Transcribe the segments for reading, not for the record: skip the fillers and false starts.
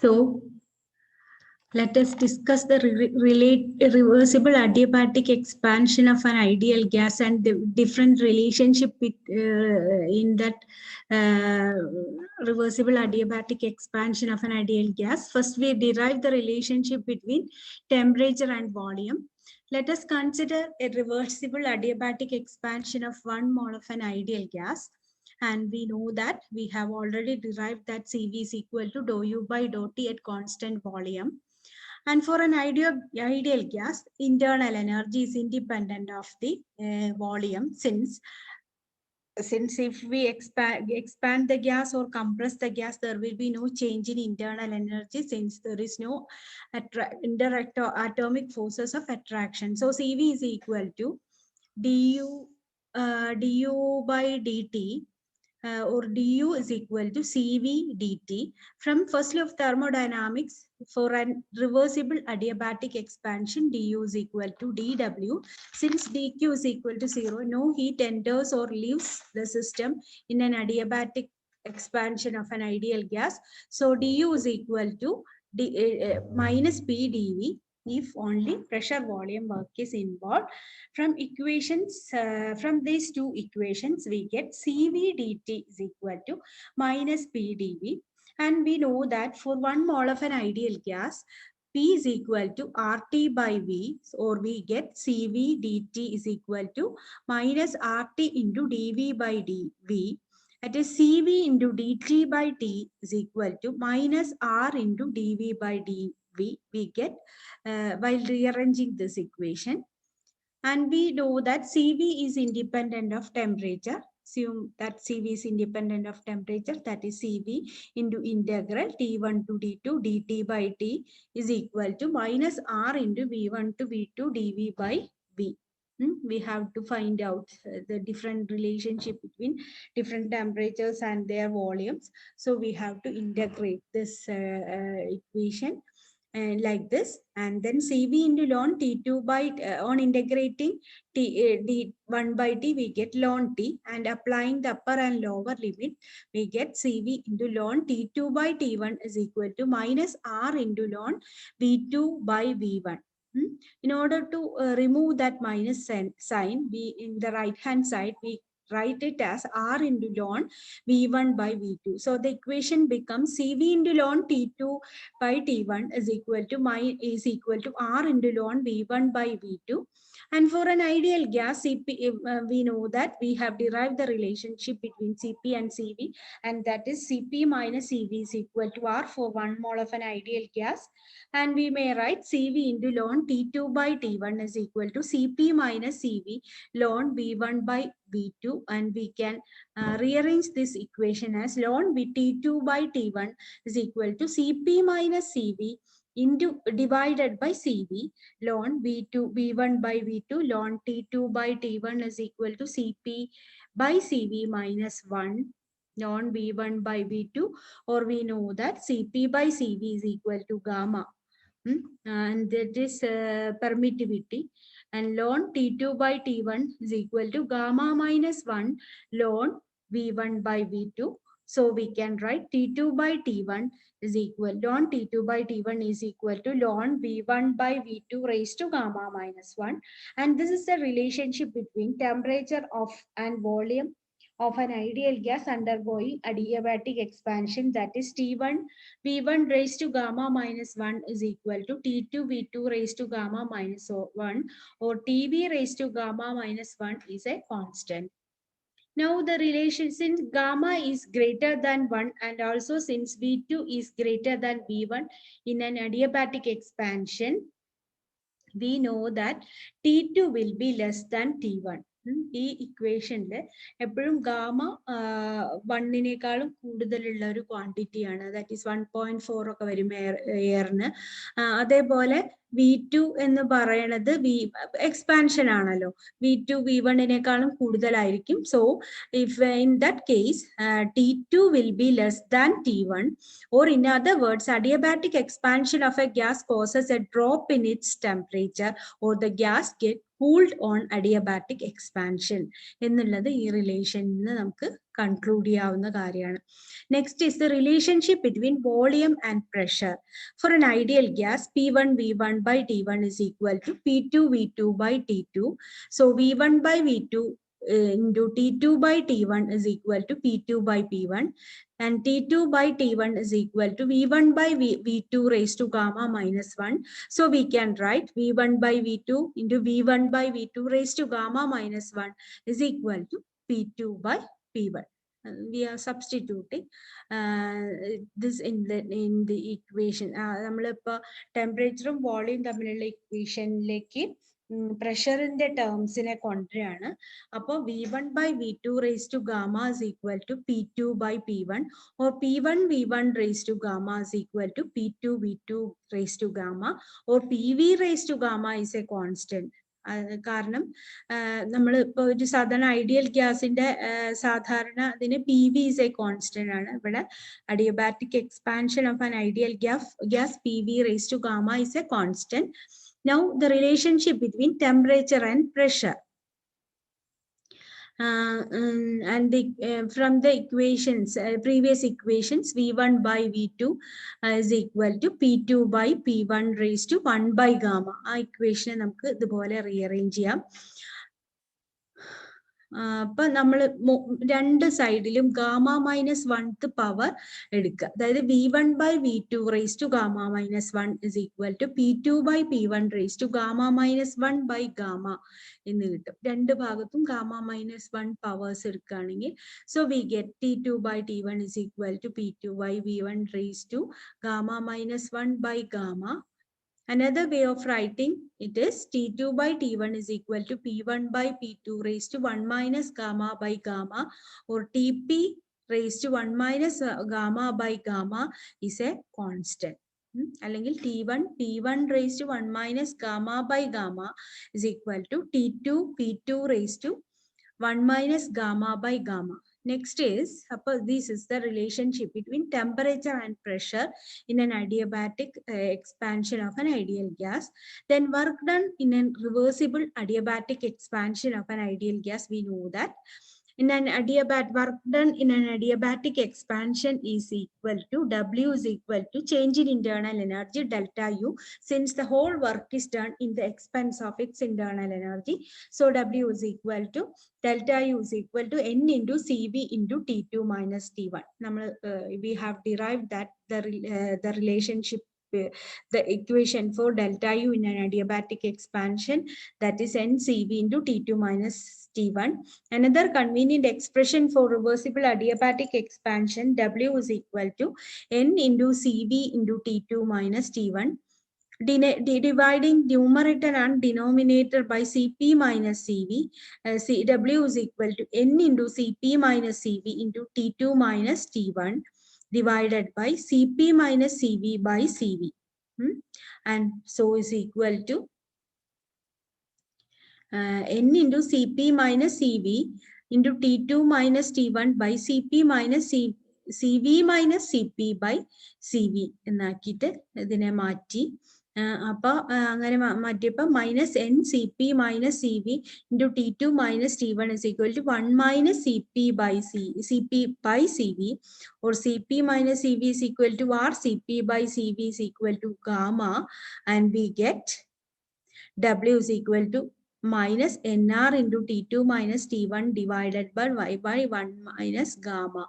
So let us discuss the reversible adiabatic expansion of an ideal gas and the different relationship in that reversible adiabatic expansion of an ideal gas. First, we derive the relationship between temperature and volume. Let us consider a reversible adiabatic expansion of 1 mole of an ideal gas. And we know that we have already derived that CV is equal to dou U by dou T at constant volume. And for an ideal gas, internal energy is independent of the volume, since if we expand the gas or compress the gas, there will be no change in internal energy, since there is no indirect atomic forces of attraction. So CV is equal to du by dt. Or du is equal to CV dt. From first law of thermodynamics, for a reversible adiabatic expansion, du is equal to dw. Since dq is equal to 0, no heat enters or leaves the system in an adiabatic expansion of an ideal gas. So du is equal to minus p dv if only pressure volume work is involved. From equations, from these two equations, we get CV dt is equal to minus P dV. And we know that for 1 mole of an ideal gas, P is equal to RT by V, or we get CV dt is equal to minus RT into dV by dV. That is CV into dt by T is equal to minus R into dV by dV. We get while rearranging this equation. And we know that CV is independent of temperature. Assume that CV is independent of temperature. That is CV into integral T1 to T2 dt by T is equal to minus R into V1 to V2 dV by V. We have to find out the different relationship between different temperatures and their volumes. So we have to integrate this equation like this, and then CV into ln T2 by on integrating D1 by T, we get ln T, and applying the upper and lower limit, we get CV into ln T2 by T1 is equal to minus R into ln V2 by V1. In order to remove that minus sign, we in the right hand side, we write it as R into ln V1 by V2. So the equation becomes CV into ln T2 by T1 is equal to R into ln V1 by V2. And for an ideal gas, CP, we know that we have derived the relationship between CP and CV, and that is CP minus CV is equal to R for 1 mole of an ideal gas. And we may write CV into ln T2 by T1 is equal to CP minus CV ln V1 by V2, and we can rearrange this equation as ln T2 by T1 is equal to CP minus CV into divided by CV ln V1 by V2 ln T2 by T1 is equal to CP by CV minus 1 ln V1 by V2, or we know that CP by CV is equal to gamma. And that is permittivity, and ln T2 by T1 is equal to gamma minus 1 ln V1 by V2. So we can write T2 by T1 is equal, ln T2 by T1 is equal to ln V1 by V2 raised to gamma minus 1. And this is the relationship between temperature of and volume of an ideal gas undergoing adiabatic expansion, that is T1 V1 raised to gamma minus 1 is equal to T2 V2 raised to gamma minus 1, or TV raised to gamma minus 1 is a constant. Now the relation, since gamma is greater than 1, and also since V2 is greater than V1 in an adiabatic expansion, we know that T2 will be less than T1. ഈ ഇക്വേഷനിൽ എപ്പോഴും gamma 1-നേക്കാളും കൂടുതലുള്ള ഒരു ക്വാണ്ടിറ്റിയാണ്, that is 1.4 ഒക്കെ വരും എയറിന്. അതേപോലെ V2 എന്ന് പറയുന്നത് എക്സ്പാൻഷൻ ആണല്ലോ, V2 V1-നേക്കാളും കൂടുതലായിരിക്കും. So if in that case T2 will be less than T1, or in other words, adiabatic expansion of a gas causes a drop in its temperature, or the gas get cooled on adiabatic expansion എന്നുള്ളത് ഈ റിലേഷനിൽ നമുക്ക് conclude ചെയ്യാവുന്ന കാര്യമാണ്. Next is the relationship between volume and pressure. For an ideal gas, P1 V1 by T1 is equal to P2 V2 by T2. So V1 by V2 into T2 by T1 is equal to P2 by P1, and T2 by T1 is equal to V1 by V2 raised to gamma minus 1. So we can write V1 by V2 into V1 by V2 raised to gamma minus 1 is equal to P2 by P1. We are substituting this in the equation. നമ്മളിപ്പോൾ ടെമ്പറേച്ചറും volume തമ്മിലുള്ള ഇക്വേഷനിലേക്ക് പ്രഷറിന്റെ ടേംസിനെ കൊണ്ടുവരികയാണ്. അപ്പോൾ V1 by V2 raised to gamma is equal to P2 by P1, or P1 V1 raised to gamma is equal to P2 V2 raised to gamma, or PV raised to gamma is a constant. കാരണം നമ്മൾ ഇപ്പോൾ ഒരു സാധാരണ ideal ഗ്യാസിന്റെ സാധാരണ അതിന് PV is a constant ആണ്. ഇവിടെ adiabatic expansion of an ideal gas PV raised to gamma is a constant. Now the relationship between temperature and pressure. And from the equations, previous equations, V1 by V2 is equal to P2 by P1 raised to 1 by gamma. ആ equation നമുക്ക് ഇതുപോലെ rearrange ചെയ്യാം. അപ്പൊ നമ്മൾ രണ്ട് സൈഡിലും gamma minus 1th power എടുക്കുക. അതായത് V1 by V2 raised to gamma minus 1 is equal to P2 by P1 raised to gamma minus 1 by gamma എന്ന് കിട്ടും. രണ്ട് ഭാഗത്തും ഗാമ മൈനസ് 1 പവേഴ്സ് എടുക്കുകയാണെങ്കിൽ so we get T2 by T1 is equal to P2 by V1 raised to gamma minus 1 by gamma. Another way of writing it is T2 by T1 is equal to P1 by P2 raised to 1 minus gamma by gamma, or TP raised to 1 minus gamma by gamma is a constant. അല്ലെങ്കിൽ T1 P1 raised to 1 minus gamma by gamma is equal to T2 P2 raised to 1 minus gamma by gamma. Next is, this is the relationship between temperature and pressure in an adiabatic expansion of an ideal gas. Then work done in a reversible adiabatic expansion of an ideal gas, we know that in an work done in an adiabatic expansion is equal to W is equal to change in internal energy delta U, since the whole work is done in the expense of its internal energy. So W is equal to delta U is equal to N into CV into T2 minus T1. We have derived that the relationship, the equation for delta U in an adiabatic expansion, that is NCV into T2 minus T1. Another convenient expression for reversible adiabatic expansion, W is equal to N into CV into T2 minus T1. Dividing numerator and denominator by Cp minus Cv, W is equal to N into Cp minus Cv into T2 minus T1 divided by Cp minus Cv by Cv. And so is equal to N into Cp minus Cv into T2 minus T1 by Cp minus Cv minus Cp by Cv എന്നാക്കിയിട്ട് ഇതിനെ മാറ്റി. അപ്പൊ അങ്ങനെ മാറ്റിയപ്പോൾ minus N C P minus C V into T2 minus T1 is equal to 1 minus Cp by Cp by Cv, or Cp minus Cv is equal to R, Cp by Cv is equal to gamma, and we get W is equal to minus NR into T2 minus T1 divided by Y by 1 minus gamma.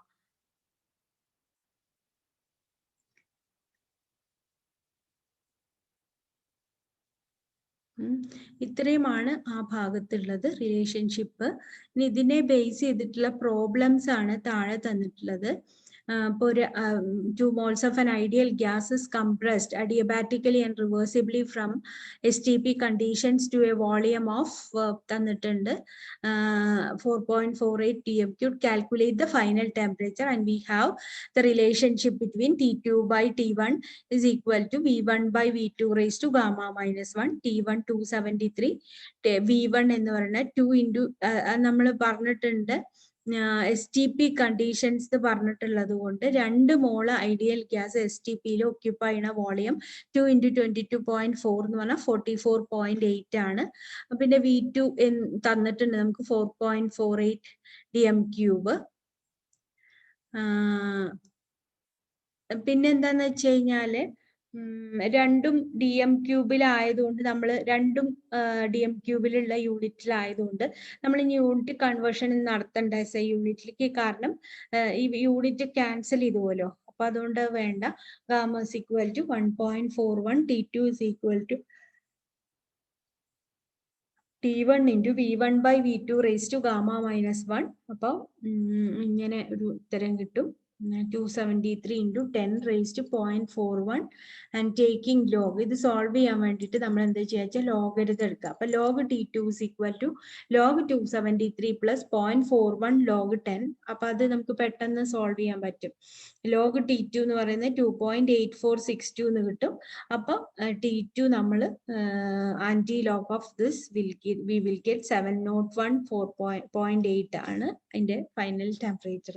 ഇത്രയുമാണ് ആ ഭാഗത്തുള്ളത് relationship. ഇനി ഇതിനെ base ചെയ്തിട്ടുള്ള problems ആണ് താഴെ തന്നിട്ടുള്ളത്. For 2 moles of an ideal gas is compressed adiabatically and reversibly from STP conditions to a volume of 4.48 TM cubed. Calculate the final temperature, and we have the relationship between T2 by T1 is equal to V1 by V2 raised to gamma minus 1, T1 273, V1 എന്ന് പറയുന്നത് 2 into നമ്മൾ പറഞ്ഞിട്ടുണ്ട് STP conditions പറഞ്ഞിട്ടുള്ളത് കൊണ്ട് 2 മോള് ideal gas STPയിൽ occupy ചെയ്യുന്ന volume 2 into 22.4 എന്ന് പറഞ്ഞാൽ 44.8 ആണ്. പിന്നെ V2 തന്നിട്ടുണ്ട് നമുക്ക് 4.48 DM cube. പിന്നെന്താന്ന് വെച്ച് കഴിഞ്ഞാല് രണ്ടും DM³ നമ്മൾ രണ്ടും DM³ യൂണിറ്റിലായതുകൊണ്ട് നമ്മൾ ഇനി യൂണിറ്റ് കൺവേർഷൻ നടത്തണ്ട SI യൂണിറ്റിലേക്ക്. കാരണം ഈ യൂണിറ്റ് ക്യാൻസൽ ചെയ്തുപോലോ. അപ്പൊ അതുകൊണ്ട് വേണ്ട. Gamma is equal to 1.41, T2 is equal to T1 into V1 by V2 raised to gamma minus 1. അപ്പൊ ഇങ്ങനെ ഒരു ഉത്തരം കിട്ടും. 273 into 10 raised to 0.41 and taking log. ഇത് സോൾവ് ചെയ്യാൻ വേണ്ടിയിട്ട് നമ്മൾ എന്താ ചെയ്യുക, ലോഗരിതം എടുക്കുക. അപ്പൊ log T2 is equal to log 273 plus 0.41 log 10. അപ്പൊ അത് നമുക്ക് പെട്ടെന്ന് സോൾവ് ചെയ്യാൻ പറ്റും. log T2 എന്ന് പറയുന്നത് 2.8462 എന്ന് കിട്ടും. അപ്പൊ T2 നമ്മൾ antilog of this we will get 701.4.8 ആണ് അതിന്റെ ഫൈനൽ ടെമ്പറേച്ചർ.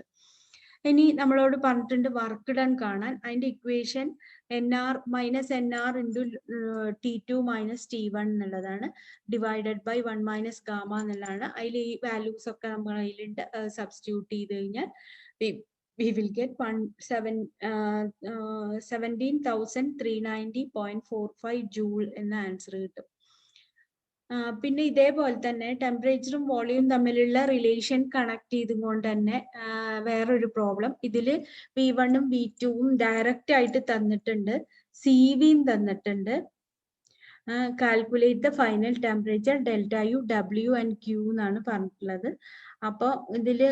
ഇനി നമ്മളോട് പറഞ്ഞിട്ടുണ്ട് വർക്ക് ഡൺ കാണാൻ. അതിന്റെ equation NR minus NR into T2 minus T1 എന്നുള്ളതാണ്, ഡിവൈഡഡ് ബൈ 1 minus gamma എന്നുള്ളതാണ്. അതിൽ ഈ വാല്യൂസ് ഒക്കെ നമ്മൾ അതിലുണ്ട്. സബ്സ്റ്റിറ്റ്യൂട്ട് ചെയ്ത് കഴിഞ്ഞാൽ we will get 17,390.45 joule എന്ന ആൻസർ കിട്ടും. പിന്നെ ഇതേപോലെ തന്നെ ടെമ്പറേച്ചറും വോളിയം തമ്മിലുള്ള റിലേഷൻ കണക്ട് ചെയ്തുകൊണ്ട് തന്നെ വേറൊരു പ്രോബ്ലം. ഇതിൽ V1 ഉം V2 ഉം ഡയറക്റ്റ് ആയിട്ട് തന്നിട്ടുണ്ട്, CV തന്നിട്ടുണ്ട്. Calculate the final temperature ΔU, W and Q എന്നാണ് പറഞ്ഞിട്ടുള്ളത്. അപ്പൊ ഇതില്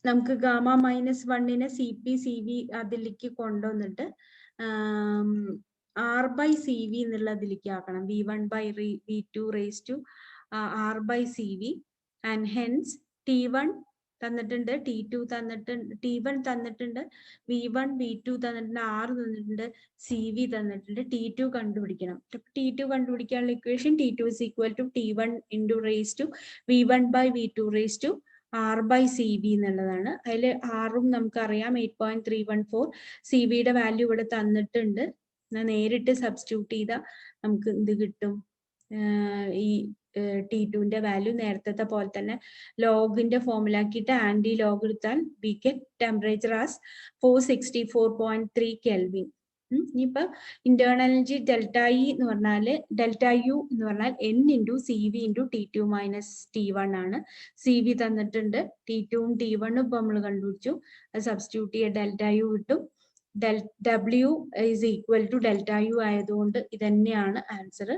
നമുക്ക് ഗാമ -1നെ CP CV അതിലേക്ക് കൊണ്ടുവന്നിട്ട് R by CV എന്നുള്ളതിലേക്ക് ആക്കണം. V1 by V2 raised to R by CV and hence T1 തന്നിട്ടുണ്ട്, T2 തന്നിട്ടുണ്ട്, T1 തന്നിട്ടുണ്ട്, V1 V2 തന്നിട്ടുണ്ട്, R തന്നിട്ടുണ്ട്, CV തന്നിട്ടുണ്ട്. T2 കണ്ടുപിടിക്കണം. T2 കണ്ടുപിടിക്കാനുള്ള equation T2 is equal to T1 into raised to V1 by V2 raised to R by CV എന്നുള്ളതാണ്. അതിൽ ആറും നമുക്കറിയാം 8.314. CVയുടെ വാല്യൂ ഇവിടെ തന്നിട്ടുണ്ട്. നേരിട്ട് സബ്സ്റ്റിറ്റ്യൂട്ട് ചെയ്താൽ നമുക്ക് ഇത് കിട്ടും. ഈ T2ന്റെ വാല്യൂ നേരത്തെ പോലെ തന്നെ ലോഗിന്റെ ഫോർമുല ആക്കിയിട്ട് ആന്റി ലോഗ് എടുത്താൽ we get temperature as 464.3 Kelvin. ഇനിയിപ്പോ ഇന്റേണൽ എനർജി ΔE എന്ന് പറഞ്ഞാൽ ΔU എന്ന് പറഞ്ഞാൽ N into CV into T2 minus T1 ആണ്. CV തന്നിട്ടുണ്ട്, T2 ഉം T1 ഉം ഇപ്പൊ നമ്മൾ കണ്ടുപിടിച്ചു. അത് സബ്സ്റ്റിറ്റ്യൂട്ട് ചെയ്യുക ΔU കിട്ടും. W is equal to ΔU ആയതുകൊണ്ട് ഇതന്നെയാണ് answer.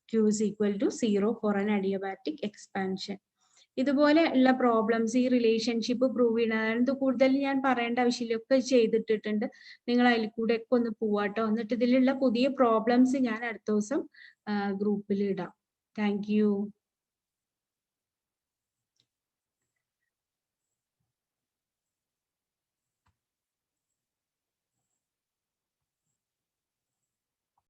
Q is equal to 0 for an adiabatic expansion. ഇതുപോലെ ഉള്ള പ്രോബ്ലംസ് ഈ റിലേഷൻഷിപ്പ് പ്രൂവ് ചെയ്യണം. ഇത് കൂടുതൽ ഞാൻ പറയേണ്ട ആവശ്യമില്ല, ഒക്കെ ചെയ്തിട്ടിട്ടുണ്ട്. നിങ്ങൾ അതിൽ കൂടെ ഒക്കെ ഒന്ന് പോവാട്ടോ. എന്നിട്ട് ഇതിലുള്ള പുതിയ പ്രോബ്ലംസ് ഞാൻ അടുത്ത ദിവസം ഗ്രൂപ്പിൽ ഇടാം. Thank you.